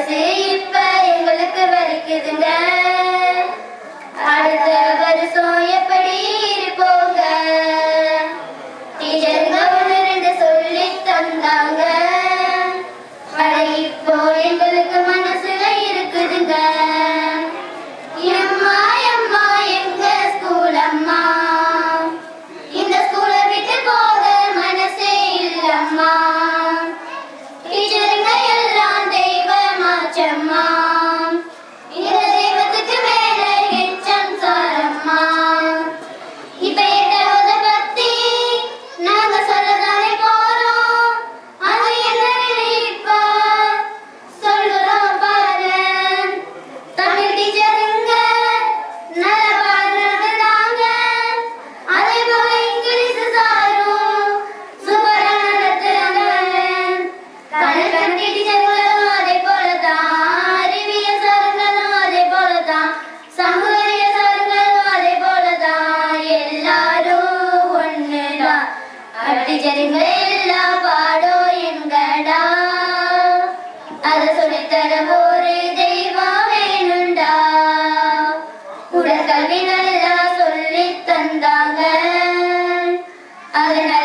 பரிசு இப்ப எங்களுக்கு வலிக்குதுங்க. அடுத்த வருஷம் எப்படி இருப்போங்க? டீச்சருங்க ஒன்று ரெண்டு சொல்லி தந்தாங்க. இப்போ எங்களுக்கு மனசுல இருக்குதுங்க. எம்மா எம்மா எங்க ஸ்கூல் அம்மா, இந்த ஸ்கூலை விட்டு போக மனசே இல்லம்மா. டீச்சருங்க எல்லாம் தெய்வமாச்சம்மா, இந்த தெய்வத்துக்கு மேல எச்சம் சாரம்மா. இப்ப எட்டாவது பத்தி நாங்க சொல்லதானே போறோம், அது என்னன்னு இப்ப சொல்லுறோம் பாரு. தமிழ் டீச்சருங்க நல்ல பாடுறது தாங்க, அதே போல இங்கிலீஷ் சாரும் சூப்பரா நடத்துறாங்க. கணக்கு டீச்சர்களும் அதே போலதான், அறிவியல் சாருங்களும் அதே போலதான், சமூக சாருங்களும் அதே போலதான், எல்லாரும் ஒண்ணுதான். டீச்சருங்க எல்லா பாடம் எங்கடா, அத சொல்லித்தர ஒரு தெய்வம் வேணுண்டா. உடற்கல்வி நல்லா சொல்லி தந்தாங்க, அதனால